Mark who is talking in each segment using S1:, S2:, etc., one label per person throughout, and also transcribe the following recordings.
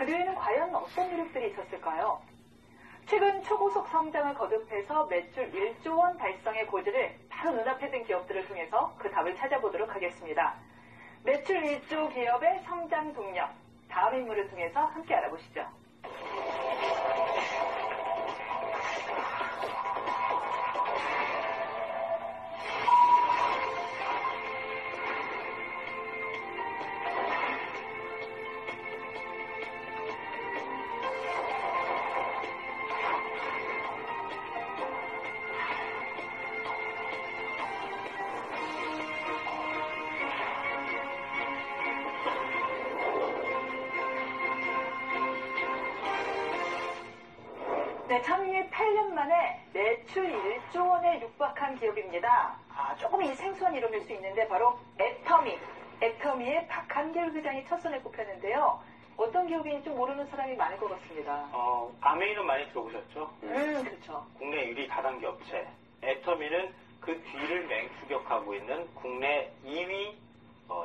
S1: 그 뒤에는 과연 어떤 노력들이 있었을까요? 최근 초고속 성장을 거듭해서 매출 1조 원 달성의 고지를 바로 눈앞에 둔 기업들을 통해서 그 답을 찾아보도록 하겠습니다. 매출 1조 기업의 성장 동력, 다음 인물을 통해서 함께 알아보시죠. 네, 창립 8년 만에 매출 1조 원에 육박한 기업입니다. 조금 이 생소한 이름일 수 있는데 바로 애터미. 애터미의 박한길 회장이 첫 손에 꼽혔는데요. 어떤 기업인지 모르는 사람이 많을 것 같습니다.
S2: 아메이는 많이 들어보셨죠?
S1: 그렇죠.
S2: 국내 유리 다단계 업체. 애터미는 그 뒤를 맹추격하고 있는 국내 2위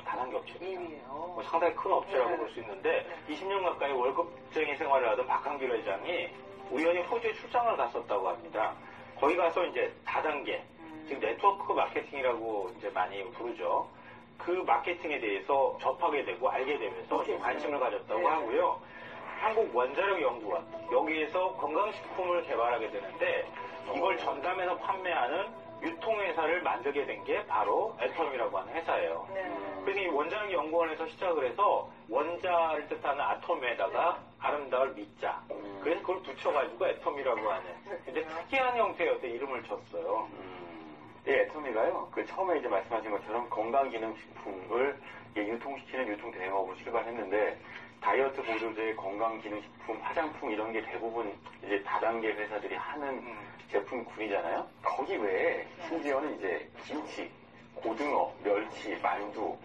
S2: 다단계 업체입니다.
S1: 2위예요.
S2: 상당히 큰 업체라고 볼 수 있는데 20년 가까이 월급쟁이 생활을 하던 박한길 회장이 우연히 호주에 출장을 갔었다고 합니다. 거기 가서 이제 다단계, 즉 네트워크 마케팅이라고 이제 많이 부르죠. 그 마케팅에 대해서 접하게 되고 알게 되면서 관심을 가졌다고 하고요. 한국 원자력 연구원, 여기에서 건강식품을 개발하게 되는데 이걸 전담해서 판매하는 유통회사를 만들게 된 게 바로 애텀이라고 하는 회사예요. 그래서 이 원자력 연구원에서 시작을 해서 원자를 뜻하는 아톰에다가 아름다울 미자. 그래서 그걸 붙여가지고 애텀이라고 하는 근데 특이한 형태의 어떤 이름을 줬어요.
S3: 네, 애터미가요. 그 처음에 이제 말씀하신 것처럼 건강기능식품을 유통시키는 유통대행업으로 출발했는데 다이어트 보조제, 건강기능식품, 화장품 이런 게 대부분 이제 다단계 회사들이 하는 제품군이잖아요. 거기 외에 심지어는 이제 김치, 고등어, 멸치, 만두,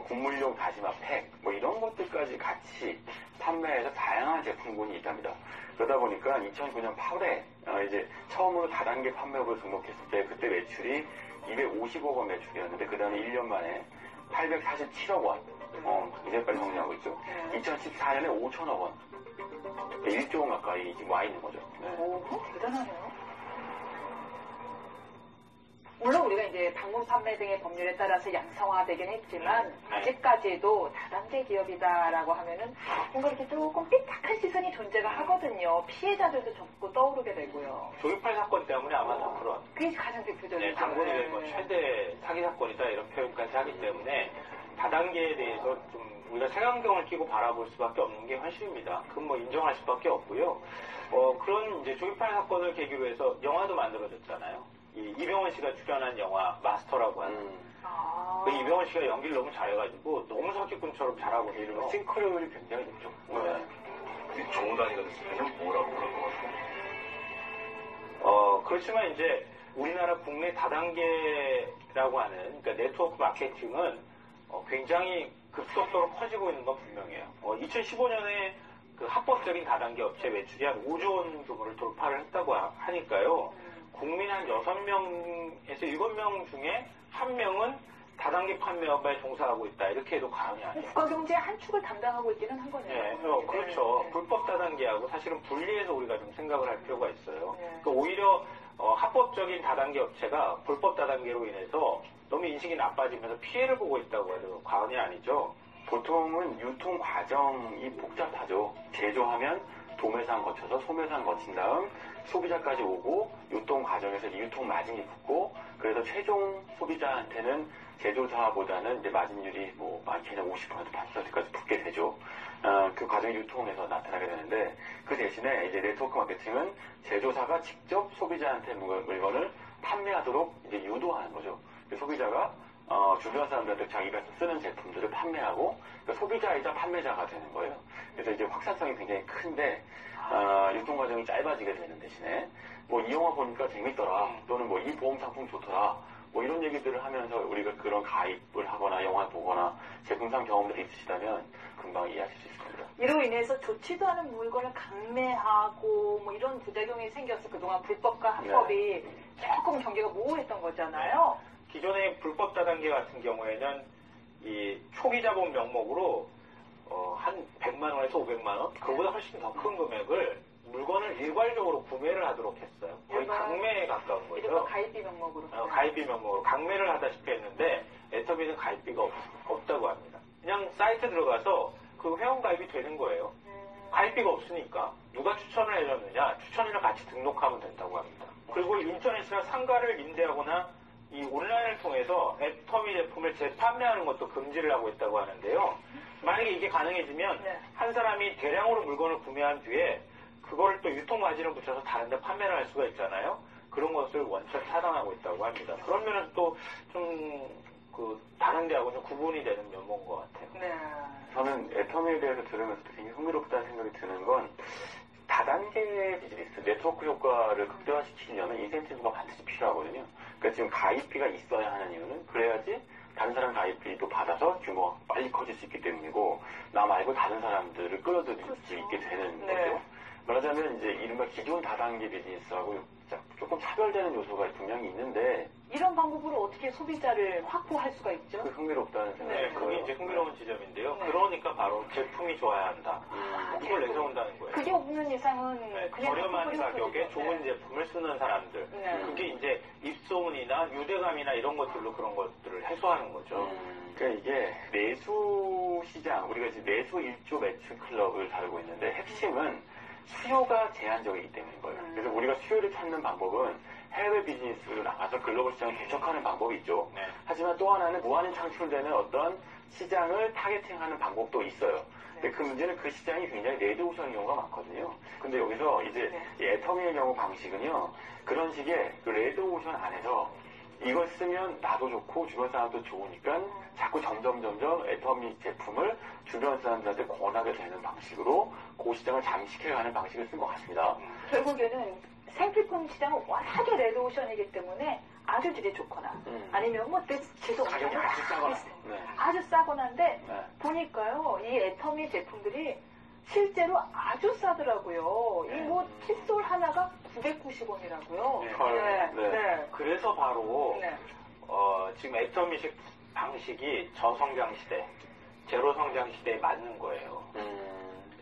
S3: 국물용 다시마 팩, 뭐 이런 것들까지 같이 판매해서 다양한 제품군이 있답니다. 그러다 보니까 2009년 8월에 이제 처음으로 다단계 판매업을 등록했을 때 그때 매출이 250억 원 매출이었는데 그 다음에 1년 만에 847억 원. 이제 빨리 정리하고 있죠. 2014년에 5천억 원. 1조 원 가까이 지금 와 있는 거죠. 네.
S1: 오, 대단하네요. 물론 우리가 이제 방문 판매 등의 법률에 따라서 양성화되긴 했지만 아직까지도 다단계 기업이다라고 하면은 뭔가 이렇게 조금 삐딱한 시선이 존재가 하거든요. 피해자들도 적고 떠오르게 되고요.
S2: 조이팔 사건 때문에 아마 더 그런.
S1: 그게 가장 대표적이죠.
S2: 네, 당군이 뭐 최대 사기 사건이다 이런 표현까지 하기 때문에 다단계에 대해서 좀 우리가 색안경을 끼고 바라볼 수밖에 없는 게 현실입니다. 그건 뭐 인정할 수밖에 없고요. 그런 이제 조이팔 사건을 계기로 해서 영화도 만들어졌잖아요. 이병헌 씨가 출연한 영화 마스터라고 하는. 그 이병헌 씨가 연기를 너무 잘해가지고 너무 사기꾼처럼 잘하고 있어요.
S3: 싱크로율이 굉장히 높죠.
S4: 네. 좋은 단위가 됐으면 뭐라고 그럴 것 같아요.
S2: 그렇지만 이제 우리나라 국내 다단계라고 하는 그러니까 네트워크 마케팅은 굉장히 급속도로 커지고 있는 건 분명해요. 2015년에 그 합법적인 다단계 업체 매출이 한 5조 원 규모를 돌파를 했다고 하니까요. 국민 한 6명에서 7명 중에 1명은 다단계 판매업에 종사하고 있다. 이렇게 해도 과언이 아니에요.
S1: 국가경제의 한 축을 담당하고 있기는 한 거네요.
S2: 네, 그렇죠. 불법 다단계하고 사실은 분리해서 우리가 좀 생각을 할 필요가 있어요. 그러니까 오히려 합법적인 다단계 업체가 불법 다단계로 인해서 너무 인식이 나빠지면서 피해를 보고 있다고 해도 과언이 아니죠.
S3: 보통은 유통 과정이 복잡하죠. 제조하면 도매상 거쳐서 소매상 거친 다음 소비자까지 오고 유통 과정에서 유통 마진이 붙고 그래서 최종 소비자한테는 제조사보다는 이제 마진율이 뭐 많게는 50% 80%까지 붙게 되죠. 그 과정이 유통에서 나타나게 되는데 그 대신에 이제 네트워크 마케팅은 제조사가 직접 소비자한테 물건을 판매하도록 이제 유도하는 거죠. 소비자가 주변 사람들한테 자기가 쓰는 제품들을 판매하고 그러니까 소비자이자 판매자가 되는 거예요. 그래서 이제 확산성이 굉장히 큰데 유통 과정이 짧아지게 되는 대신에 뭐 이 영화 보니까 재밌더라 또는 뭐 이 보험 상품 좋더라 뭐 이런 얘기들을 하면서 우리가 그런 가입을 하거나 영화 보거나 제품상 경험들이 있으시다면 금방 이해하실 수 있습니다.
S1: 이로 인해서 좋지도 않은 물건을 강매하고 뭐 이런 부작용이 생겨서 그동안 불법과 합법이 조금 경계가 모호했던 거잖아요.
S2: 기존의 불법 다단계 같은 경우에는 이 초기 자본 명목으로 한 100만 원 원에서 500만 원, 그보다 훨씬 더 큰 금액을 물건을 일괄적으로 구매를 하도록 했어요. 거의 강매에 가까운 거죠.
S1: 이른바 가입비 명목으로.
S2: 가입비 명목으로 강매를 하다시피 했는데 애터미는 가입비가 없다고 합니다. 그냥 사이트 들어가서 그 회원 가입이 되는 거예요. 가입비가 없으니까 누가 추천을 해줬느냐, 추천이랑 같이 등록하면 된다고 합니다. 그리고 인터넷이나 상가를 임대하거나 이 온라인을 통해서 애터미 제품을 재판매하는 것도 금지를 하고 있다고 하는데요. 만약에 이게 가능해지면 한 사람이 대량으로 물건을 구매한 뒤에 그거를 또 유통 마진을 붙여서 다른 데 판매를 할 수가 있잖아요. 그런 것을 원천 차단하고 있다고 합니다. 그런 면은 또 좀 다른 데하고 좀 구분이 되는 면모인 것 같아요.
S1: 네.
S3: 저는 애터미에 대해서 들으면서도 굉장히 흥미롭다는 생각이 드는 건 다단계 비즈니스, 네트워크 효과를 극대화시키려면 인센티브가 반드시 필요하거든요. 그러니까 지금 가입비가 있어야 하는 이유는 그래야지 다른 사람 가입비도 받아서 규모가 빨리 커질 수 있기 때문이고 나 말고 다른 사람들을 끌어들일 수 있게 되는 거죠. 말하자면 이제 이른바 기존 다단계 비즈니스하고 조금 차별되는 요소가 분명히 있는데
S1: 이런 방법으로 어떻게 소비자를 확보할 수가 있죠?
S3: 그 흥미롭다는 생각이
S2: 네,
S3: 들어요.
S2: 그게 이제 흥미로운 지점인데요.
S1: 네.
S2: 그러니까 바로 제품이 좋아야 한다. 이걸
S1: 제품.
S2: 내세운다는 거예요.
S1: 그게 없는 이상은
S2: 네,
S1: 그냥
S2: 저렴한
S1: 소비를
S2: 가격에
S1: 해도
S2: 좋은
S1: 네.
S2: 제품을 쓰는 사람들.
S1: 네.
S2: 그게 이제 입소문이나 유대감이나 이런 것들로 그런 것들을 해소하는 거죠.
S3: 그러니까 이게 내수 시장, 우리가 지금 내수 1조 매출 클럽을 다루고 있는데 핵심은 수요가 제한적이기 때문인 거예요. 그래서 우리가 수요를 찾는 방법은 해외 비즈니스로 나가서 글로벌 시장을 개척하는 방법이 있죠.
S2: 네.
S3: 하지만 또 하나는 무한히 창출되는 어떤 시장을 타겟팅하는 방법도 있어요. 근데 그 문제는 그 시장이 굉장히 레드오션인 경우가 많거든요. 근데 여기서 이제 이 애터미의 경우 방식은요, 그런 식의 그 레드오션 안에서 이걸 쓰면 나도 좋고 주변 사람도 좋으니까 자꾸 점점 애터미 제품을 주변 사람들한테 권하게 되는 방식으로 그 시장을 잠식해가는 방식을 쓴 것 같습니다.
S1: 결국에는 생필품 시장은 워낙에 레드오션이기 때문에 아주 질이 좋거나 아니면 뭐 계속
S3: 가격이 아주 싸거나. 네.
S1: 아주 싸거나인데
S3: 네.
S1: 보니까요 이 애터미 제품들이 실제로 아주 싸더라고요. 이 뭐 칫솔 하나가 990원이라고요.
S2: 네. 그래서 바로
S1: 네.
S2: 지금 애터미식 방식이 저성장 시대, 제로 성장 시대에 맞는 거예요.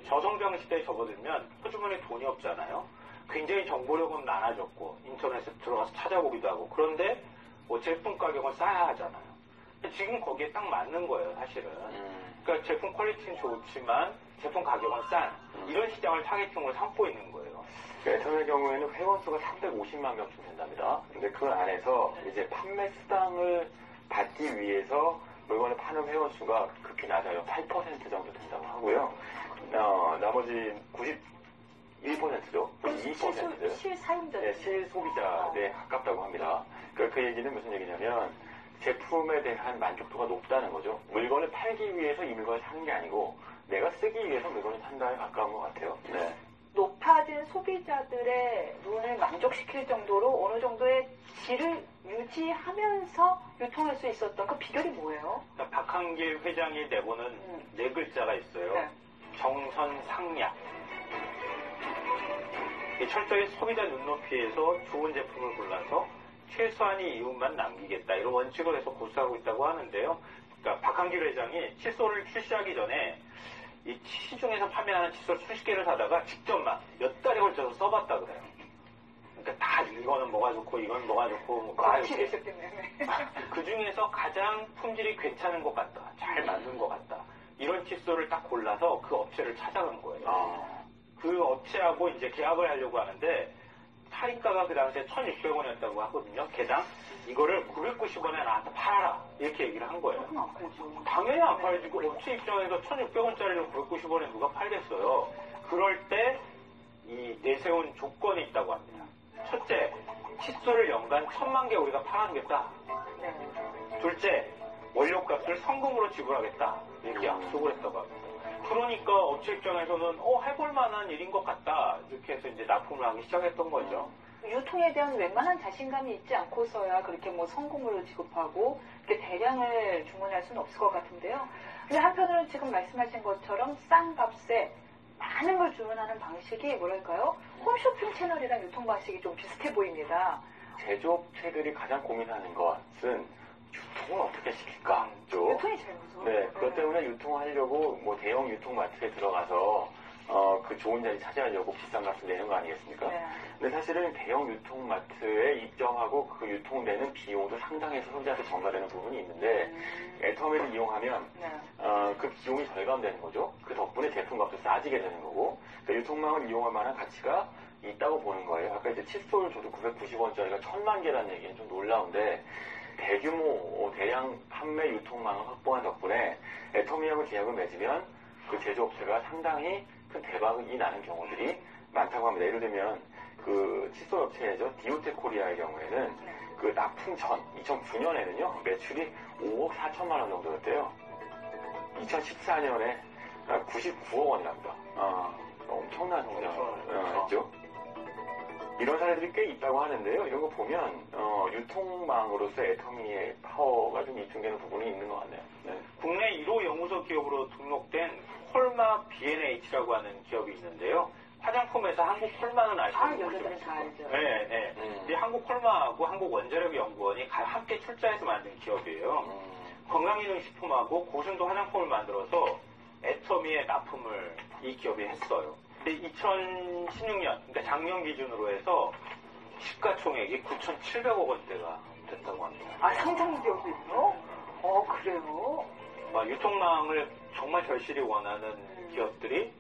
S2: 저성장 시대에 접어들면 호주머니에 돈이 없잖아요. 굉장히 정보력은 많아졌고 인터넷에 들어가서 찾아보기도 하고 그런데 뭐 제품 가격은 싸야 하잖아요. 지금 거기에 딱 맞는 거예요, 사실은. 그러니까 제품 퀄리티는 좋지만 제품 가격은 싼 이런 시장을 타겟팅으로 삼고 있는 거예요.
S3: 애터미의 경우에는 회원수가 350만 명쯤 된답니다. 근데 그 안에서 이제 판매 수당을 받기 위해서 물건을 파는 회원수가 극히 낮아요. 8% 정도 된다고 하고요. 나머지 91%죠. 92%.
S1: 실사용자.
S3: 네, 실소비자에 가깝다고 합니다. 그러니까 그 얘기는 무슨 얘기냐면 제품에 대한 만족도가 높다는 거죠. 물건을 팔기 위해서 이 물건을 사는 게 아니고 내가 쓰기 위해서 물건을 산다에 가까운 것 같아요. 네.
S1: 높아진 소비자들의 눈을 만족시킬 정도로 어느 정도의 질을 유지하면서 유통할 수 있었던 그 비결이 뭐예요?
S2: 그러니까 박한길 회장이 내보는 네 글자가 있어요.
S1: 네.
S2: 정선상략. 철저히 소비자 눈높이에서 좋은 제품을 골라서 최소한의 이윤만 남기겠다 이런 원칙을 해서 고수하고 있다고 하는데요. 그러니까 박한길 회장이 칫솔을 출시하기 전에 이 시중에서 판매하는 칫솔 수십 개를 사다가 직접 막 몇 달에 걸쳐서 써봤다 그래요. 그러니까 다 이거는 뭐가 좋고 이건 뭐가 좋고 뭐
S1: 과실이 있기 때문에.
S2: 그 중에서 가장 품질이 괜찮은 것 같다, 잘 맞는 것 같다 이런 칫솔을 딱 골라서 그 업체를 찾아간 거예요. 그 업체하고 이제 계약을 하려고 하는데 차입가가 그 당시에 1,600원이었다고 하거든요. 개당 이거를 990원에 나한테 팔아라 이렇게 얘기를 한 거예요.
S1: 그건 안 팔죠.
S2: 당연히 안 팔지. 그 업체 입장에서 1,600원짜리를 990원에 누가 팔겠어요. 그럴 때 이 내세운 조건이 있다고 합니다. 첫째, 칫솔을 연간 1,000만 개 우리가 팔아주겠다.
S1: 네.
S2: 둘째, 원료값을 성금으로 지불하겠다. 이렇게 약속을 했다고 합니다. 그러니까 업체 입장에서는 해볼 만한 일인 것 같다. 이렇게 해서 이제 납품을 하기 시작했던 거죠.
S1: 유통에 대한 웬만한 자신감이 있지 않고서야 그렇게 뭐 성금으로 지급하고 이렇게 대량을 주문할 수는 없을 것 같은데요. 근데 한편으로는 지금 말씀하신 것처럼 싼 값에 많은 걸 주문하는 방식이 뭐랄까요? 홈쇼핑 채널이랑 유통 방식이 좀 비슷해 보입니다.
S3: 제조업체들이 가장 고민하는 것은 유통을 어떻게 시킬까? 죠.
S1: 유통이 제일 무서워.
S3: 네, 그것 때문에 유통하려고 뭐 대형 유통마트에 들어가서 그 좋은 자리 찾아가려고 비싼 값을 내는 거 아니겠습니까?
S1: 네.
S3: 근데 사실은 대형 유통마트에 입점하고 그 유통되는 비용도 상당히 소비자한테 전가되는 부분이 있는데 애터미를 이용하면
S1: 네.
S3: 그 비용이 절감되는 거죠. 그 덕분에 제품값도 싸지게 되는 거고 그러니까 유통망을 이용할 만한 가치가 있다고 보는 거예요. 아까 이제 칫솔 저도 990원짜리가 1000만 개라는 얘기는 좀 놀라운데 대규모 대량 판매 유통망을 확보한 덕분에 애터미하고 계약을 맺으면 그 제조업체가 상당히 큰 대박이 나는 경우들이 많다고 합니다. 예를 들면 그 칫솔 업체죠. 디오테 코리아의 경우에는 그 납품 전 2009년에는요 매출이 5억 4천만 원 정도였대요. 2014년에 99억 원이랍니다. 엄청난 성장을 했죠. 이런 사례들이 꽤 있다고 하는데요. 이런 거 보면 유통망으로서 애터미의 파워가 좀 입증되는 부분이 있는 것 같네요. 네.
S2: 국내 1호 연구소 기업으로 등록된 콜마 B&H라고 하는 기업이 있는데요. 화장품에서 한국 콜마는 아시는 분들
S1: 여자들은 다 알죠.
S2: 네, 네. 이 한국 콜마하고 한국 원자력 연구원이 함께 출자해서 만든 기업이에요. 건강기능식품하고 고순도 화장품을 만들어서 애터미의 납품을 이 기업이 했어요. 2016년, 그러니까 작년 기준으로 해서 시가총액이 9,700억 원대가 됐다고 합니다.
S1: 아, 상장 기업도 있어? 그래요?
S2: 유통망을 정말 절실히 원하는 기업들이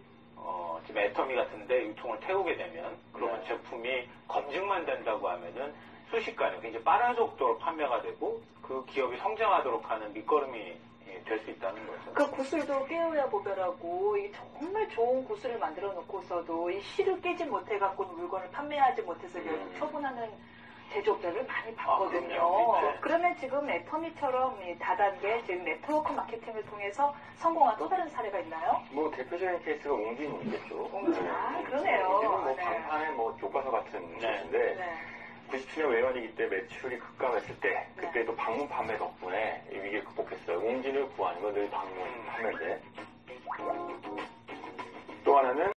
S2: 지금 애터미 같은데 유통을 태우게 되면 그러면 제품이 검증만 된다고 하면은 순식간에 굉장히 빠른 속도로 판매가 되고 그 기업이 성장하도록 하는 밑거름이 될 수 있다는 거죠.
S1: 그 구슬도 깨어야 보배라고 이 정말 좋은 구슬을 만들어 놓고서도 이 실을 깨지 못해갖고 물건을 판매하지 못해서 결국 처분하는 제조업자를 많이 봤거든요.
S2: 네.
S1: 그러면 지금 애터미처럼 이 다단계 지금 네트워크 마케팅을 통해서 성공한 또 다른 사례가 있나요?
S3: 뭐 대표적인 케이스가 옹진이겠죠.
S1: 옹진, 그러네요.
S3: 옹진은 뭐
S1: 네.
S3: 방판의 뭐 교과서 같은 곳인데
S1: 네.
S3: 97년 외환위기 때 매출이 급감했을 때 그때도 방문 판매 덕분에 이 위기를 극복했어요. 옹진을 구하는 건 늘 방문 판매인데 또 하나는